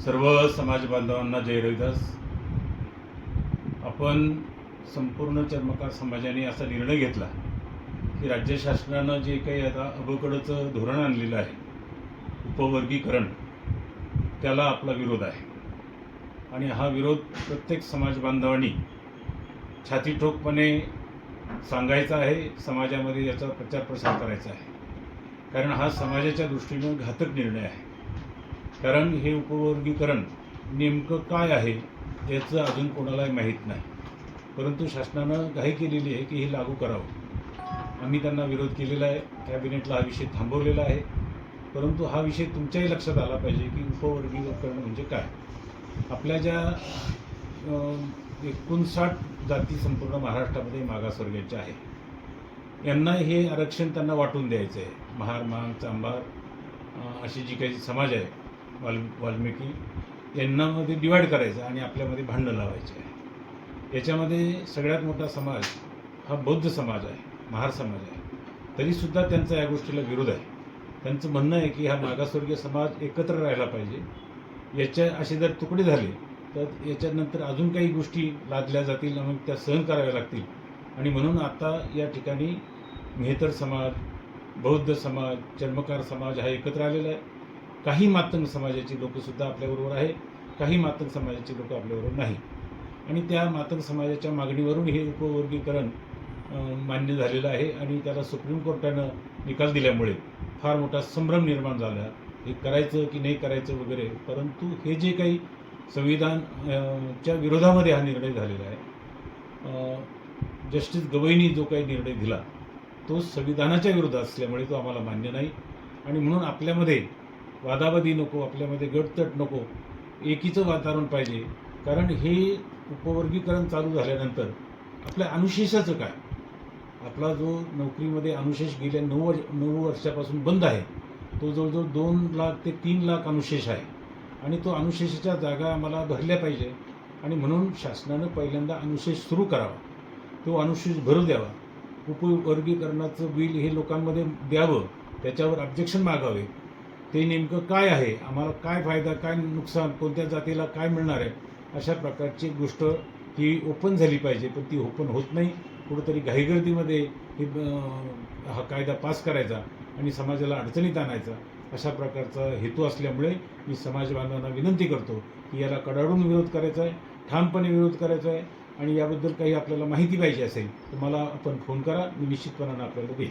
सर्व समाज बांधवांना जय रविदास। आपण संपूर्ण चर्मकार समाजाने असा निर्णय घेतला की राज्य शासनानं जे काही आता अबकडचं धोरण आणलेलं आहे, उपवर्गीकरण, त्याला आपला विरोध आहे। आणि हा विरोध प्रत्येक समाज बांधवांनी छाती ठोकपणे सांगायचा आहे, समाजामध्ये याचा प्रचार प्रसार करायचा आहे। कारण हा समाजाच्या दृष्टीनं घातक निर्णय आहे। कारण हे उपवर्गीकरण नेमकं काय आहे याचं अजून कोणालाही माहीत नाही, परंतु शासनानं घाई केलेली आहे की हे लागू करावं। आम्ही त्यांना विरोध केलेला आहे, कॅबिनेटला हा विषय थांबवलेला आहे। परंतु हा विषय तुमच्याही लक्षात आला पाहिजे की उपवर्गीकरण म्हणजे काय। आपल्या ज्या 59 जाती संपूर्ण महाराष्ट्रामध्ये मागासवर्गीयांच्या आहे, यांना हे आरक्षण त्यांना वाटून द्यायचं आहे। महार, मांग, चांभार अशी जी काही समाज आहे, वाल्मिकी, यांनामध्ये डिवाईड करायचं आणि आपल्यामध्ये भांडणं लावायचे आहे। याच्यामध्ये सगळ्यात मोठा समाज हा बौद्ध समाज आहे, महार समाज आहे। तरीसुद्धा त्यांचा या गोष्टीला विरोध आहे। त्यांचं म्हणणं आहे की हा मागासवर्गीय समाज एकत्र राहायला पाहिजे। याच्या असे जर तुकडे झाले तर याच्यानंतर अजून काही गोष्टी लादल्या जातील, मग त्या सहन कराव्या लागतील। आणि म्हणून आता या ठिकाणी मेहतर समाज, बौद्ध समाज, चर्मकार समाज हा एकत्र आलेला आहे। काही मातंग समाजाची लोकंसुद्धा आपल्याबरोबर आहे, काही मातंग समाजाची लोकं आपल्याबरोबर नाही। आणि त्या मातंग समाजाच्या मागणीवरून हे उपवर्गीकरण मान्य झालेलं आहे आणि त्याला सुप्रीम कोर्टानं निकाल दिल्यामुळे फार मोठा संभ्रम निर्माण झाला, हे करायचं की नाही करायचं वगैरे। परंतु हे जे काही संविधान च्या विरोधामध्ये हा निर्णय झालेला आहे, जस्टिस गवईंनी जो काही निर्णय दिला तो संविधानाच्या विरोधात असल्यामुळे तो आम्हाला मान्य नाही। आणि म्हणून आपल्यामध्ये वादावादी नको, आपल्यामध्ये गटतट नको, एकीचं वातावरण पाहिजे। कारण हे उपवर्गीकरण चालू झाल्यानंतर आपल्या अनुशेषाचं काय, आपला जो नोकरीमध्ये अनुशेष गेल्या 9 वर्षापासून बंद आहे, तो जवळजवळ 2 लाख ते 3 लाख अनुशेष आहे। आणि तो अनुशेषाच्या जागा आम्हाला भरल्या पाहिजे। आणि म्हणून शासनानं पहिल्यांदा अनुशेष सुरू करावा, तो अनुशेष भरू द्यावा। उपवर्गीकरणाचं बिल हे लोकांमध्ये द्यावं, त्याच्यावर ऑब्जेक्शन मागावे, ते नेमकं काय आहे, आम्हाला काय फायदा, काय नुकसान, कोणत्या जातीला काय मिळणार आहे, अशा प्रकारची गोष्ट ही ओपन झाली पाहिजे। पण ती ओपन होत नाही। कुठंतरी घाईगर्दीमध्ये हा कायदा पास करायचा आणि समाजाला अडचणीत आणायचा, अशा प्रकारचा हेतू असल्यामुळे मी समाज बांधवांना विनंती करतो की याला कडाडून विरोध करायचा आहे, ठामपणे विरोध करायचा आहे। आणि याबद्दल काही आपल्याला माहिती पाहिजे असेल तर मला आपण फोन करा, मी निश्चितपणानं आपल्याला देईन।